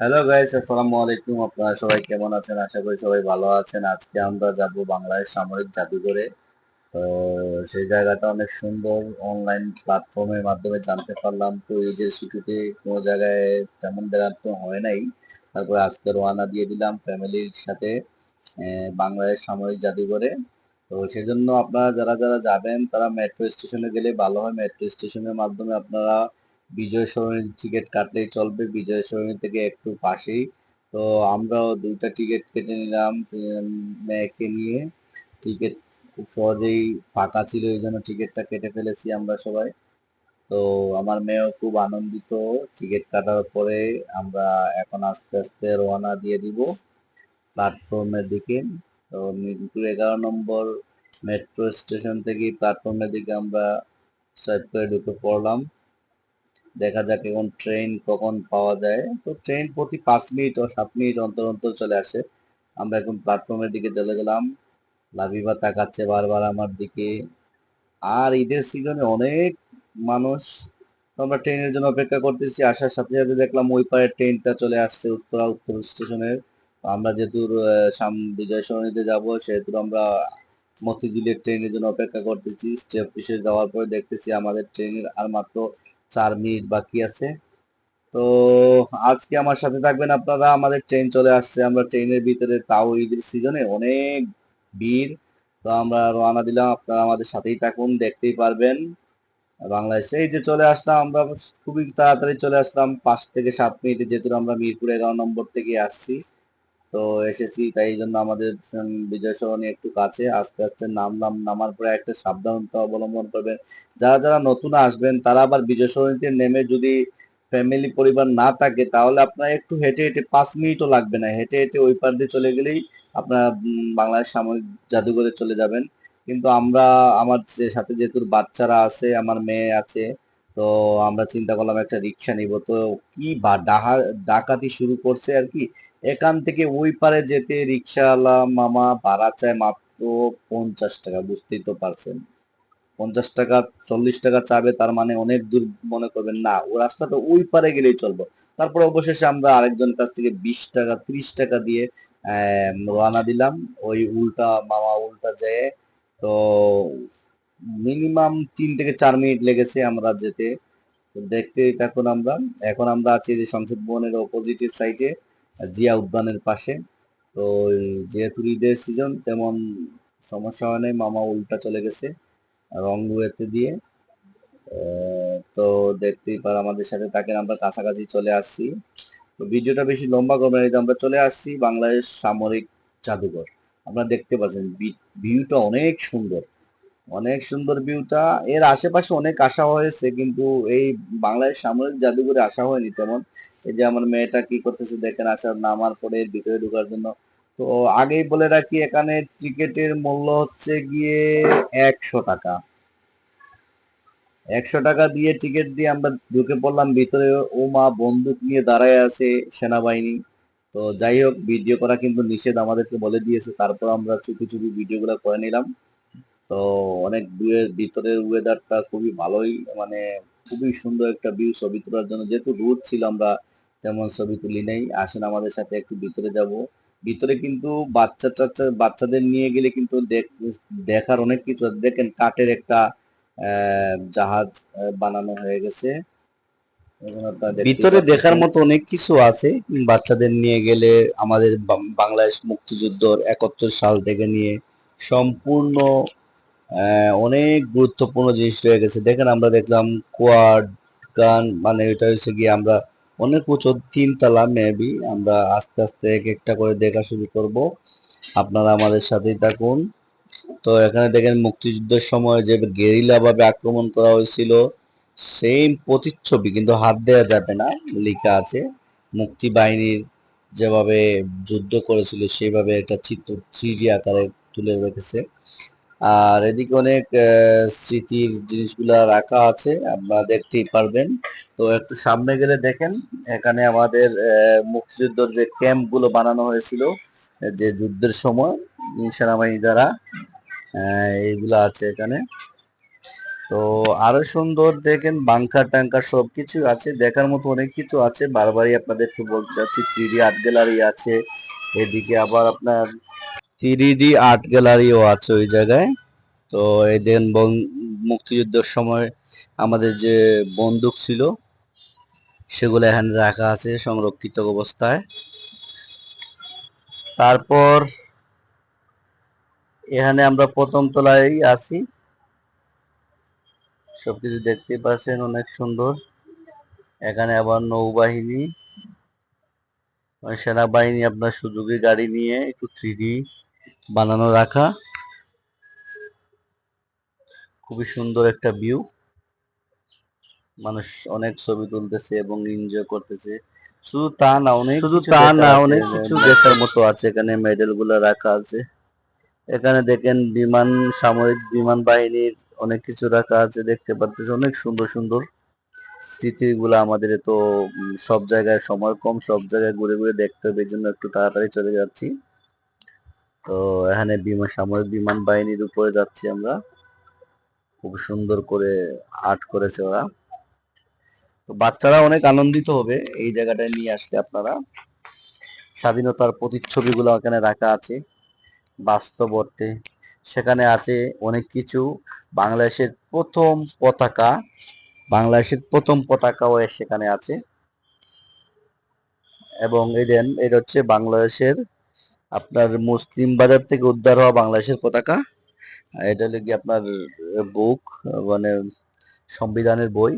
Hello guys, আসসালামু আলাইকুম। আপনারা সবাই কেমন আছেন? আশা করি সবাই ভালো আছেন। আজকে আমরা যাব বাংলাদেশ সামরিক জাদুঘরে। তো সেই জায়গাটা অনেক সুন্দর। অনলাইন প্ল্যাটফর্মের মাধ্যমে জানতে পারলাম। তো এই যে ছুটিতে কোনো জায়গায় তেমন বেড়াতে হয় নাই, তারপরে আজকে রওনা দিয়ে দিলাম ফ্যামিলির সাথে বাংলাদেশ সামরিক জাদুঘরে। তো সেজন্য আপনারা যারা যারা যাবেন তারা মেট্রো স্টেশনে গেলে ভালো হয়। মেট্রো স্টেশনের মাধ্যমে আপনারা বিজয় সরণির টিকিট কাটলেই চলবে, বিজয় সরণি থেকে একটু পাশেই। তো আমরাও দুইটা টিকিট কেটে নিলাম মেয়েকে নিয়ে। টিকিট খুব সহজেই ফাঁকা ছিল, এই জন্য টিকিটটা কেটে ফেলেছি আমরা সবাই। তো আমার মেয়েও খুব আনন্দিত টিকিট কাটার পরে। আমরা এখন আস্তে আস্তে রওনা দিয়ে দিব প্ল্যাটফর্মের দিকে। তো মিরপুর 11 নম্বর মেট্রো স্টেশন থেকে প্ল্যাটফর্মের দিকে আমরা সুইপ করে ঢুকে পড়লাম। দেখা যাক এখন ট্রেন কখন পাওয়া যায়। তো ট্রেন প্রতি 5 মিনিট ও 7 মিনিট অন্তর অন্তর চলে আসে। আমরা এখন প্ল্যাটফর্মের দিকে চলে গেলাম। লাবিবা তাকাচ্ছে বারবার আমার দিকে। আর ঈদের সিজনে অনেক মানুষ। তো আমরা ট্রেনের জন্য অপেক্ষা করতেছি, আসার সাথে সাথে দেখলাম ওই পারে ট্রেনটা চলে আসছে উত্তরা উত্তর স্টেশনের। তো আমরা যেহেতু বিজয় সরণিতে যাব, সেহেতু আমরা মতিঝিলের ট্রেনের জন্য অপেক্ষা করতেছি। স্টেশনে যাওয়ার পরে দেখতেছি আমাদের ট্রেনের আর মাত্র 4 মিনিট বাকি আছে। তো আজকে আমার সাথে থাকবেন আপনারা। আমাদের ট্রেন চলে আসছে, আমরা ট্রেনের ভিতরে, তাও ঈদের সিজনে অনেক ভিড়। তো আমরা রওনা দিলাম, আপনারা আমাদের সাথেই থাকুন, দেখতেই পারবেন। বাংলাদেশে এই যে চলে আসলাম আমরা, খুবই তাড়াতাড়ি চলে আসলাম, 5 থেকে 7 মিনিটে, যেহেতু আমরা মিরপুর 11 নম্বর থেকে আসছি। তো এসেছি, তাই এই জন্য আমাদের বিজয় সরণি একটু কাছে। আস্তে আস্তে নামলাম, নামার পরে একটা সাবধানতা অবলম্বন করবেন। যারা যারা নতুন আসবেন তারা আবার বিজয় সরণিতে নেমে যদি ফ্যামিলি পরিবার না থাকে, তাহলে আপনার একটু হেঁটে হেঁটে 5 মিনিটও লাগবে না, হেঁটে হেঁটে ওই পার দিয়ে চলে গেলেই আপনার বাংলাদেশ সামরিক জাদুঘরে চলে যাবেন। কিন্তু আমরা, আমার সাথে যেহেতু বাচ্চারা আছে, আমার মেয়ে আছে, তো আমরা চিন্তা করলাম একটা রিক্সা নিব। তো কি বা ডাকাতি শুরু করছে আর কি। এখান থেকে ওই পারে যেতে রিক্সাওয়ালা মামা ভাড়া চায় মাত্র 50 টাকা। বুঝতেই তো পারছেন, 50 টাকা, 40 টাকা চাবে, তার মানে অনেক দূর। মনে করবেন না ও রাস্তাটা ওই পারে গেলেই চলবো। তারপরে অবশেষে আমরা আরেকজনের কাছ থেকে 20 টাকা 30 টাকা দিয়ে রওনা দিলাম। ওই উল্টা মামা উল্টা যেয়ে, তো মিনিমাম 3 থেকে 4 মিনিট লেগেছে আমরা যেতে। তো দেখতে থাকুন আমরা। এখন আমরা আছি যে সংসদ ভবনের অপোজিটের সাইডে, জিয়া উদ্যানের পাশে। তো যেহেতু ঈদের সিজন, তেমন সমস্যা হয় নাই, মামা উল্টা চলে গেছে রংপুরেতে দিয়ে। তো দেখতেই পার, আমাদের সাথে তাকে, আমরা কাছাকাছি চলে আসছি। তো ভিডিওটা বেশি লম্বা করবে না, এই যে আমরা চলে আসছি বাংলাদেশ সামরিক জাদুঘর। আপনারা দেখতে পাচ্ছেন ভিউটা অনেক সুন্দর, অনেক সুন্দর ভিউটা। এর আশেপাশে অনেক আসা হয়েছে, কিন্তু এই বাংলাদেশ সামরিক জাদুঘরে আসা হয়নি তেমন। এই যে আমার মেয়েটা কি করতেছে দেখেন, আসার নামার পরে এর ভিতরে ঢোকার জন্য। তো আগেই বলে রাখি, এখানে টিকিটের মূল্য হচ্ছে গিয়ে 100 টাকা। 100 টাকা দিয়ে টিকিট দিয়ে আমরা ঢুকে পড়লাম ভিতরে। ও মা, বন্দুক নিয়ে দাঁড়ায় আছে সেনাবাহিনী। তো যাই হোক, ভিডিও করা কিন্তু নিষেধ, আমাদেরকে বলে দিয়েছে, তারপর আমরা চুপি চুপি ভিডিও গুলো করে নিলাম। তো অনেক দূরের, ভিতরের ওয়েদারটা খুবই ভালোই, মানে খুবই সুন্দর একটা ভিউ ছবি তোলার জন্য। যেহেতু দূর ছিল, আমরা তেমন ছবি তুলি নাই। আসেন আমাদের সাথে একটু ভিতরে যাব। ভিতরে কিন্তু বাচ্চা টাচ্চা, বাচ্চাদের নিয়ে গেলে কিন্তু দেখার অনেক কিছু আছে। দেখেন কাঠের একটা জাহাজ বানানো হয়ে গেছে, এখন আপনারা দেখতেই ভিতরে দেখার পাচ্ছেন। মতো অনেক কিছু আছে। বাচ্চাদের নিয়ে গেলে আমাদের বাংলাদেশ মুক্তিযুদ্ধর 71 সাল থেকে নিয়ে সম্পূর্ণ অনেক গুরুত্বপূর্ণ জিনিস রয়ে গেছে। দেখেন আমরা দেখলাম কোয়াড গান, মানে এটা হচ্ছে গিয়ে আমরা অনেক উঁচু 3 তলা মেবি। আমরা আস্তে আস্তে এক একটা করে দেখা শুরু করব, আপনারা আমাদের সাথেই থাকুন। তো এখানে দেখেন মুক্তিযুদ্ধের সময় যে গেরিলা ভাবে আক্রমণ করা হয়েছিল, সেম প্রতিচ্ছবি, কিন্তু হাত দেওয়া যাবে না, লেখা আছে। মুক্তি বাহিনীর যেভাবে যুদ্ধ করেছিল সেভাবে একটা চিত্র 3D আকারে তুলে রেখেছে। আর এদিকে অনেক স্মৃতির জিনিসগুলা রাখা আছে, আপনারা দেখতেই পারবেন। তো একটু সামনে গেলে দেখেন, এখানে আমাদের মুক্তিযুদ্ধের যে ক্যাম্প গুলো বানানো হয়েছিল, যে যুদ্ধের সময় সেনাবাহিনী দ্বারা, এইগুলা আছে এখানে। তো আরো সুন্দর দেখেন বাংকার টাঙ্কার সবকিছু আছে, দেখার মতো অনেক কিছু আছে। বারবারই আপনাদেরকে বলতে চাচ্ছি, 3D আর্ট গ্যালারি আছে এদিকে, আবার আপনার 3D আর্ট গ্যালারিও আছে ওই জায়গায়। তো এই দেন মুক্তিযুদ্ধের সময় আমাদের যে বন্দুক ছিল সেগুলো এখানে রাখা আছে সংরক্ষিত অবস্থায়। তারপর এখানে আমরা প্রথম তলায় আছি, সবকিছু দেখতে পাচ্ছেন অনেক সুন্দর। এখানে আবার নৌবাহিনী মানে সেনাবাহিনী আপনার সুযোগী গাড়ি নিয়ে একটু 3D বানানো রাখা, খুবই সুন্দর একটা ভিউ। মানুষ অনেক ছবি তুলতেছে এবং এনজয় করতেছে। অনেক কিছু দেখার মতো আছে। এখানে মেডেল গুলা রাখা আছে। এখানে দেখেন বিমান, সামরিক বিমান বাহিনীর অনেক কিছু রাখা আছে, দেখতে পাচ্ছেন অনেক সুন্দর সুন্দর স্মৃতিগুলা। আমাদের তো সব জায়গায় সময় কম, সব জায়গায় ঘুরে ঘুরে দেখতে হবে, এই জন্য একটু তাড়াতাড়ি চলে যাচ্ছি। তো এখানে সামরিক বিমান বাহিনীর উপরে যাচ্ছি আমরা, খুব সুন্দর করে আর্ট করেছে ওরা। তো বাচ্চারা অনেক আনন্দিত হবে এই জায়গাটায় নিয়ে আসলে। আপনারা স্বাধীনতার প্রতিচ্ছবিগুলো এখানে রাখা আছে বাস্তব অর্থে। সেখানে আছে অনেক কিছু। বাংলাদেশের প্রথম পতাকা, বাংলাদেশের প্রথম পতাকাও সেখানে আছে। এবং এটা হচ্ছে বাংলাদেশের আপনার মুসলিম বাজার থেকে উদ্ধার হওয়া বাংলাদেশের পতাকা। আর এটা হলো কি আপনার বুক, মানে সংবিধানের বই,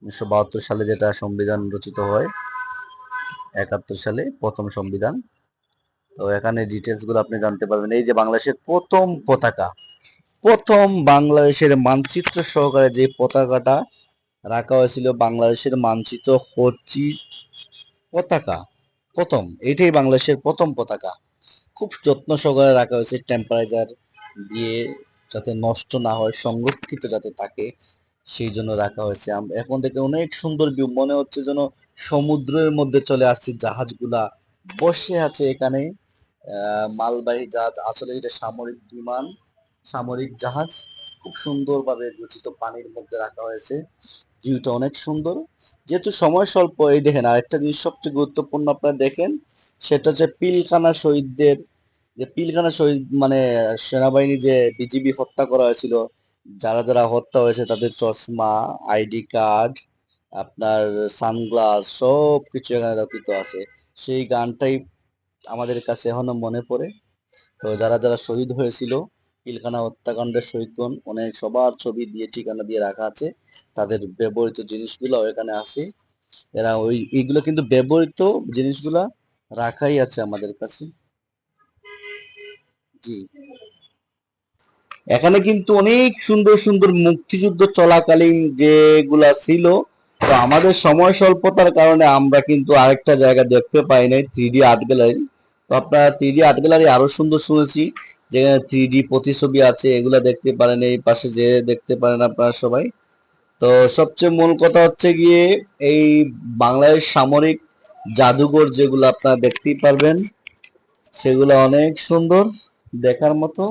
1972 সালে যেটা সংবিধান রচিত হয়, 71 সালে প্রথম সংবিধান। তো এখানে ডিটেলস গুলো আপনি জানতে পারবেন। এই যে বাংলাদেশের প্রথম পতাকা, প্রথম বাংলাদেশের মানচিত্র সহকারে যে পতাকাটা রাখা হয়েছিল, বাংলাদেশের মানচিত্র হচ্ছে পতাকা প্রথম, এটাই বাংলাদেশের প্রথম পতাকা। খুব যত্ন সহকারে রাখা হয়েছে, টেম্পারেচার দিয়ে যাতে নষ্ট না হয়, সংরক্ষিত যাতে থাকে, সেই জন্য রাখা হয়েছে। এখন থেকে অনেক সুন্দর ভিউ, মনে হচ্ছে যেন সমুদ্রের মধ্যে চলে আসছে। জাহাজগুলা বসে আছে এখানে, মালবাহী জাহাজ, আসলে এটা সামরিক বিমান, সামরিক জাহাজ। খুব সুন্দরভাবে রচিত পানির মধ্যে রাখা হয়েছে। ভিউটা অনেক সুন্দর। যেহেতু সময় স্বল্প, এই দেখেন আরেকটা জিনিস সবচেয়ে গুরুত্বপূর্ণ আপনারা দেখেন, সেটা হচ্ছে পিলখানা শহীদদের, যে পিলখানা শহীদ মানে সেনাবাহিনী যে বিজিবি হত্যা করা হয়েছিল, যারা যারা হত্যা হয়েছে তাদের চশমা, আইডি কার্ড, আপনার সানগ্লাস সব কিছু এখানে রক্ষিত আছে। সেই গানটাই আমাদের কাছে এখনো মনে পড়ে। তো যারা যারা শহীদ হয়েছিল পিলখানা হত্যাকাণ্ডের শহীদগণ, অনেক সবার ছবি দিয়ে ঠিকানা দিয়ে রাখা আছে। তাদের ব্যবহৃত জিনিসগুলো এখানে আছে। এরা এইগুলো কিন্তু ব্যবহৃত জিনিসগুলা রাখাই আছে আমাদের কাছে। জি, এখানে কিন্তু অনেক সুন্দর সুন্দর মুক্তিযুদ্ধ চলাকালীন যেগুলা ছিল, তো আমাদের সময় স্বল্পতার কারণে আমরা কিন্তু আরেকটা জায়গা দেখতে পাই নাই, 3D আর্ট গ্যালারি। তো আপনারা 3D আর্ট গ্যালারি আরো সুন্দর শুনেছি, যেখানে 3D প্রতিছবি আছে, এগুলা দেখতে পারেন, এই পাশে যে দেখতে পারেন আপনারা সবাই। তো সবচেয়ে মূল কথা হচ্ছে গিয়ে এই বাংলাদেশ সামরিক জাদুঘর যেগুলো আপনারা দেখতেই পারবেন, সেগুলো অনেক সুন্দর দেখার মতো।